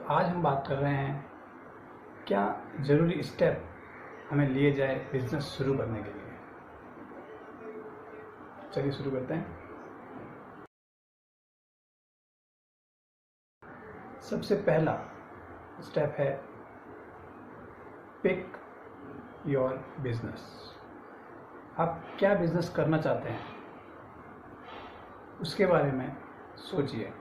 आज हम बात कर रहे हैं क्या ज़रूरी स्टेप हमें लिए जाए बिजनेस शुरू करने के लिए। चलिए शुरू करते हैं। सबसे पहला स्टेप है पिक योर बिजनेस। आप क्या बिजनेस करना चाहते हैं उसके बारे में सोचिए।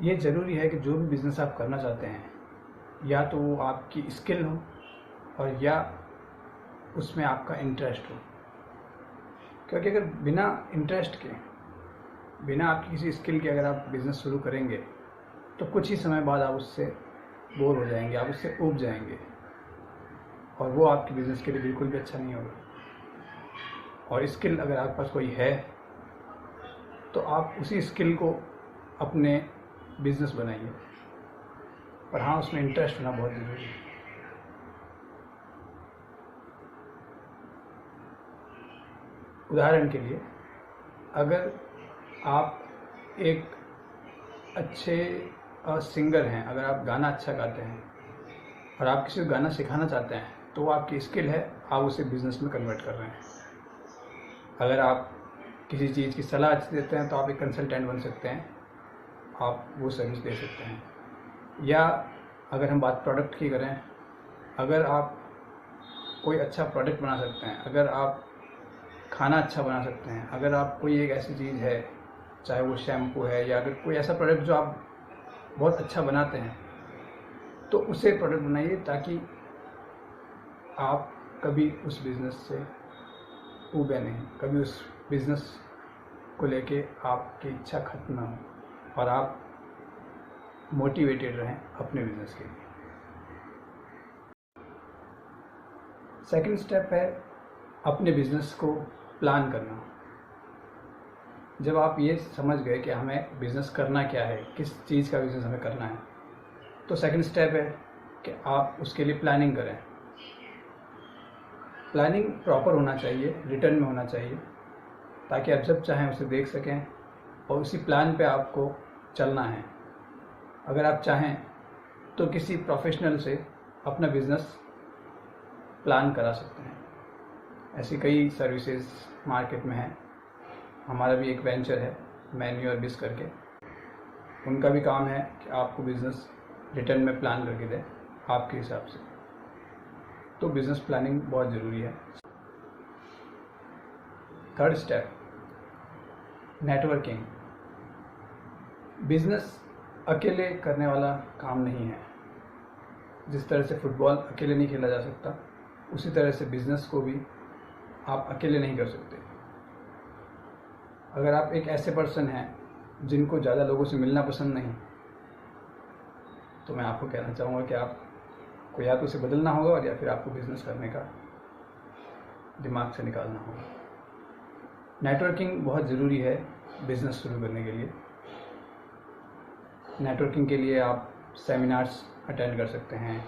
ये ज़रूरी है कि जो भी बिज़नेस आप करना चाहते हैं या तो वो आपकी स्किल हो और या उसमें आपका इंटरेस्ट हो, क्योंकि अगर बिना इंटरेस्ट के, बिना आपकी किसी स्किल के अगर आप बिज़नेस शुरू करेंगे तो कुछ ही समय बाद आप उससे बोर हो जाएंगे, आप उससे ऊब जाएंगे और वो आपके बिज़नेस के लिए बिल्कुल भी अच्छा नहीं होगा। और स्किल अगर आपके पास कोई है तो आप उसी स्किल को अपने बिजनेस बनाइए, पर हाँ उसमें इंटरेस्ट होना बहुत ज़रूरी है। उदाहरण के लिए, अगर आप एक अच्छे सिंगर हैं, अगर आप गाना अच्छा गाते हैं और आप किसी को गाना सिखाना चाहते हैं तो वो आपकी स्किल है, आप उसे बिज़नेस में कन्वर्ट कर रहे हैं। अगर आप किसी चीज़ की सलाह अच्छी देते हैं तो आप एक कंसल्टेंट बन सकते हैं, आप वो सर्विस दे सकते हैं। या अगर हम बात प्रोडक्ट की करें, अगर आप कोई अच्छा प्रोडक्ट बना सकते हैं, अगर आप खाना अच्छा बना सकते हैं, अगर आप कोई एक ऐसी चीज़ है, चाहे वो शैम्पू है या अगर कोई ऐसा प्रोडक्ट जो आप बहुत अच्छा बनाते हैं, तो उसे प्रोडक्ट बनाइए ताकि आप कभी उस बिज़नेस से ऊबे नहीं, कभी उस बिज़नेस को लेके आपकी इच्छा खत्म ना हो और आप मोटिवेटेड रहें अपने बिज़नेस के लिए। सेकंड स्टेप है अपने बिज़नेस को प्लान करना। जब आप ये समझ गए कि हमें बिज़नेस करना क्या है, किस चीज़ का बिज़नेस हमें करना है, तो सेकंड स्टेप है कि आप उसके लिए प्लानिंग करें। प्लानिंग प्रॉपर होना चाहिए, रिटर्न में होना चाहिए, ताकि आप जब चाहें उसे देख सकें और उसी प्लान पे आपको चलना है। अगर आप चाहें तो किसी प्रोफेशनल से अपना बिज़नेस प्लान करा सकते हैं। ऐसी कई सर्विसेज मार्केट में हैं। हमारा भी एक वेंचर है मैन्यू और बिस करके, उनका भी काम है कि आपको बिज़नेस रिटर्न में प्लान करके दें आपके हिसाब से। तो बिज़नेस प्लानिंग बहुत ज़रूरी है। Third step, networking. बिज़नेस अकेले करने वाला काम नहीं है। जिस तरह से फुटबॉल अकेले नहीं खेला जा सकता, उसी तरह से बिज़नेस को भी आप अकेले नहीं कर सकते। अगर आप एक ऐसे पर्सन हैं जिनको ज़्यादा लोगों से मिलना पसंद नहीं, तो मैं आपको कहना चाहूँगा कि आपको या तो उसे बदलना होगा और या फिर आपको बिज़नेस करने का दिमाग से निकालना होगा। नेटवर्किंग बहुत ज़रूरी है बिज़नेस शुरू करने के लिए। नेटवर्किंग के लिए आप सेमिनार्स अटेंड कर सकते हैं,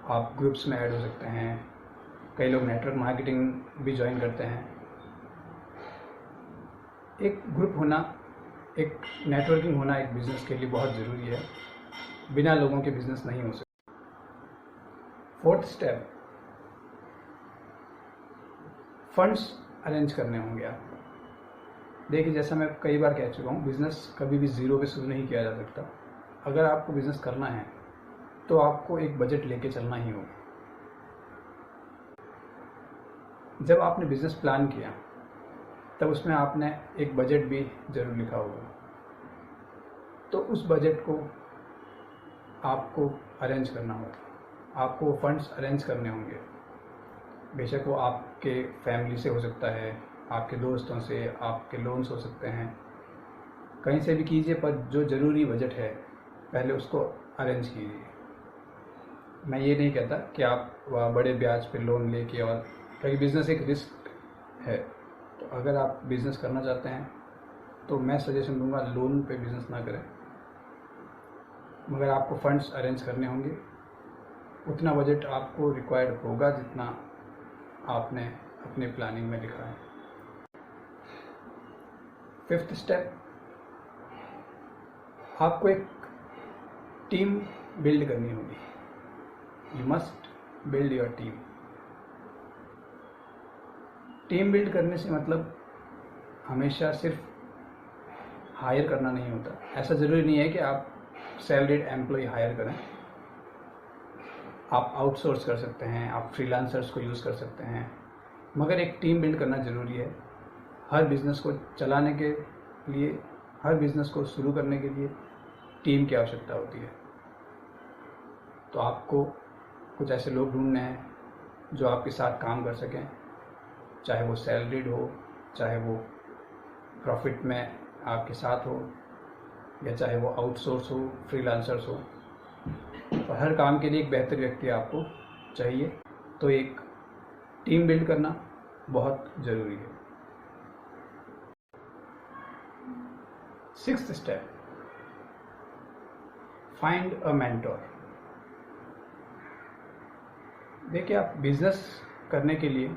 आप ग्रुप्स में ऐड हो सकते हैं, कई लोग नेटवर्क मार्केटिंग भी ज्वाइन करते हैं। एक ग्रुप होना, एक नेटवर्किंग होना एक बिज़नेस के लिए बहुत ज़रूरी है। बिना लोगों के बिज़नेस नहीं हो सकता। फोर्थ स्टेप, फंड्स अरेंज करने होंगे आपको। देखिए, जैसा मैं कई बार कह चुका हूँ, बिज़नेस कभी भी ज़ीरो पे शुरू नहीं किया जा सकता। अगर आपको बिज़नेस करना है तो आपको एक बजट लेके चलना ही होगा। जब आपने बिज़नेस प्लान किया तब उसमें आपने एक बजट भी ज़रूर लिखा होगा, तो उस बजट को आपको अरेंज करना होगा, आपको वो फंड्स अरेंज करने होंगे। बेशक वो आपके फैमिली से हो सकता है, आपके दोस्तों से, आपके लोन्स हो सकते हैं, कहीं से भी कीजिए, पर जो ज़रूरी बजट है पहले उसको अरेंज कीजिए। मैं ये नहीं कहता कि आप बड़े ब्याज पे लोन लेके, और क्योंकि बिज़नेस एक रिस्क है, तो अगर आप बिज़नेस करना चाहते हैं तो मैं सजेशन दूंगा लोन पे बिज़नेस ना करें, मगर आपको फंड्स अरेंज करने होंगे। उतना बजट आपको रिक्वायर्ड होगा जितना आपने अपने प्लानिंग में लिखा है। फिफ्थ स्टेप, आपको एक टीम बिल्ड करनी होगी। You must build your team. Team build करने से मतलब हमेशा सिर्फ हायर करना नहीं होता। ऐसा ज़रूरी नहीं है कि आप सैलरीड एम्प्लॉय हायर करें। आप आउटसोर्स कर सकते हैं, आप फ्रीलांसर्स को यूज़ कर सकते हैं, मगर एक टीम बिल्ड करना ज़रूरी है। हर बिज़नेस को चलाने के लिए, हर बिज़नेस को शुरू करने के लिए टीम की आवश्यकता होती है। तो आपको कुछ ऐसे लोग ढूंढने हैं जो आपके साथ काम कर सकें, चाहे वो सैलरीड हो, चाहे वो प्रॉफिट में आपके साथ हो, या चाहे वो आउटसोर्स हो, फ्रीलांसर्स हो। तो हर काम के लिए एक बेहतर व्यक्ति आपको चाहिए। तो एक टीम बिल्ड करना बहुत ज़रूरी है। 6th step, find a mentor. देखिए, आप बिजनेस करने के लिए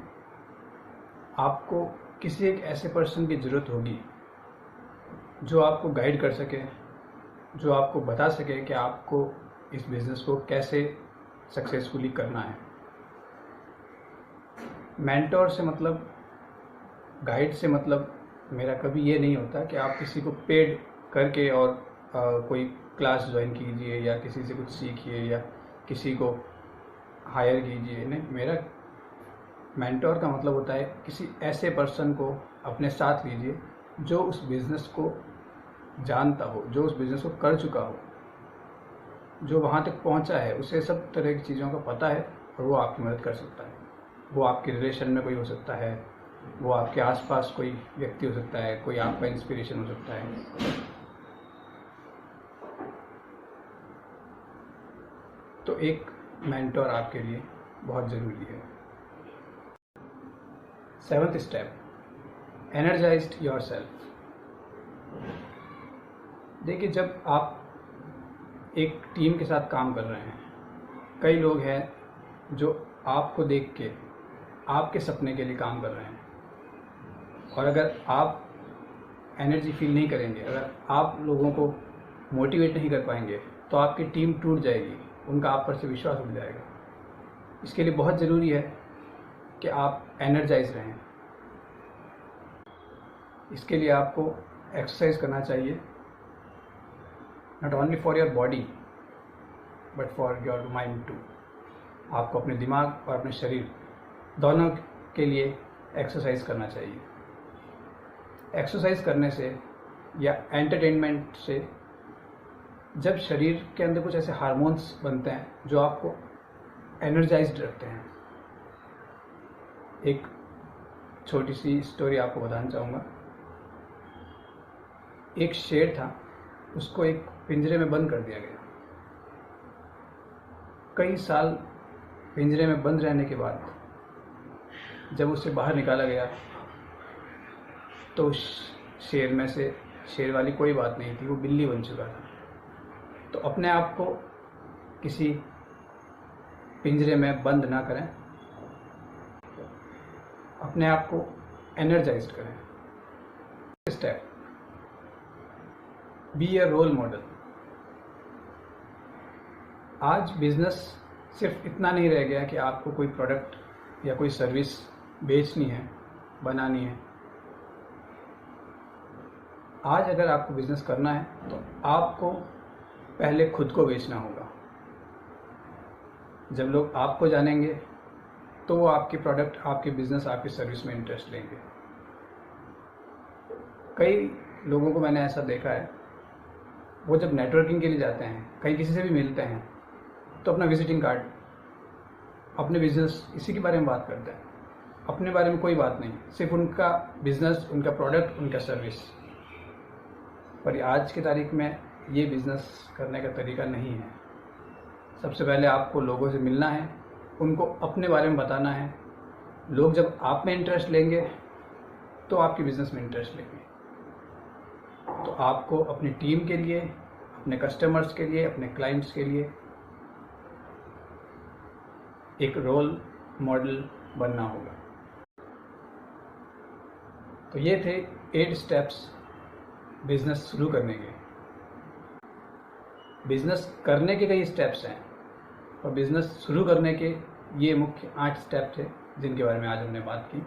आपको किसी एक ऐसे पर्सन की ज़रूरत होगी जो आपको गाइड कर सके, जो आपको बता सके कि आपको इस बिज़नेस को कैसे सक्सेसफुली करना है। मेंटोर से मतलब, गाइड से मतलब मेरा कभी ये नहीं होता कि आप किसी को पेड करके और कोई क्लास ज्वाइन कीजिए या किसी से कुछ सीखिए या किसी को हायर कीजिए। नहीं, मेरा मेंटोर का मतलब होता है किसी ऐसे पर्सन को अपने साथ लीजिए जो उस बिज़नेस को जानता हो, जो उस बिज़नेस को कर चुका हो, जो वहाँ तक पहुँचा है, उसे सब तरह की चीज़ों का पता है और वो आपकी मदद कर सकता है। वो आपके रिलेशन में कोई हो सकता है, वो आपके आसपास कोई व्यक्ति हो सकता है, कोई आपका इंस्पिरेशन हो सकता है। तो एक मेंटोर आपके लिए बहुत ज़रूरी है। 7th step, energised yourself. देखिए, जब आप एक टीम के साथ काम कर रहे हैं, कई लोग हैं जो आपको देख के आपके सपने के लिए काम कर रहे हैं, और अगर आप एनर्जी फील नहीं करेंगे, अगर आप लोगों को मोटिवेट नहीं कर पाएंगे, तो आपकी टीम टूट जाएगी, उनका आप पर से विश्वास उठ जाएगा। इसके लिए बहुत ज़रूरी है कि आप एनर्जाइज रहें। इसके लिए आपको एक्सरसाइज करना चाहिए, not only for your body but for your mind too. आपको अपने दिमाग और अपने शरीर दोनों के लिए एक्सरसाइज करना चाहिए। एक्सरसाइज करने से या एंटरटेनमेंट से जब शरीर के अंदर कुछ ऐसे हार्मोन्स बनते हैं जो आपको एनर्जाइज्ड रखते हैं। एक छोटी सी स्टोरी आपको बताना चाहूँगा। एक शेर था, उसको एक पिंजरे में बंद कर दिया गया। कई साल पिंजरे में बंद रहने के बाद जब उसे बाहर निकाला गया तो शेर में से शेर वाली कोई बात नहीं थी, वो बिल्ली बन चुका था। तो अपने आप को किसी पिंजरे में बंद ना करें, अपने आप को एनर्जाइज्ड करें। Step, be a role model. आज बिजनेस सिर्फ इतना नहीं रह गया कि आपको कोई प्रोडक्ट या कोई सर्विस बेचनी है, बनानी है। आज अगर आपको बिजनेस करना है तो आपको पहले खुद को बेचना होगा। जब लोग आपको जानेंगे तो वो आपके प्रोडक्ट, आपके बिजनेस, आपकी सर्विस में इंटरेस्ट लेंगे। कई लोगों को मैंने ऐसा देखा है, वो जब नेटवर्किंग के लिए जाते हैं, कहीं किसी से भी मिलते हैं, तो अपना विजिटिंग कार्ड, अपने बिजनेस, इसी के बारे में बात करते हैं। अपने बारे में कोई बात नहीं, सिर्फ उनका बिजनेस, उनका प्रोडक्ट, उनका सर्विस। पर आज की तारीख में ये बिजनेस करने का तरीका नहीं है। सबसे पहले आपको लोगों से मिलना है, उनको अपने बारे में बताना है। लोग जब आप में इंटरेस्ट लेंगे तो आपके बिजनेस में इंटरेस्ट लेंगे। तो आपको अपनी टीम के लिए, अपने कस्टमर्स के लिए, अपने क्लाइंट्स के लिए एक रोल मॉडल बनना होगा। तो ये थे 8 स्टेप्स बिजनेस शुरू करने के। बिजनेस करने के कई स्टेप्स हैं और बिजनेस शुरू करने के ये मुख्य 8 स्टेप थे जिनके बारे में आज हमने बात की।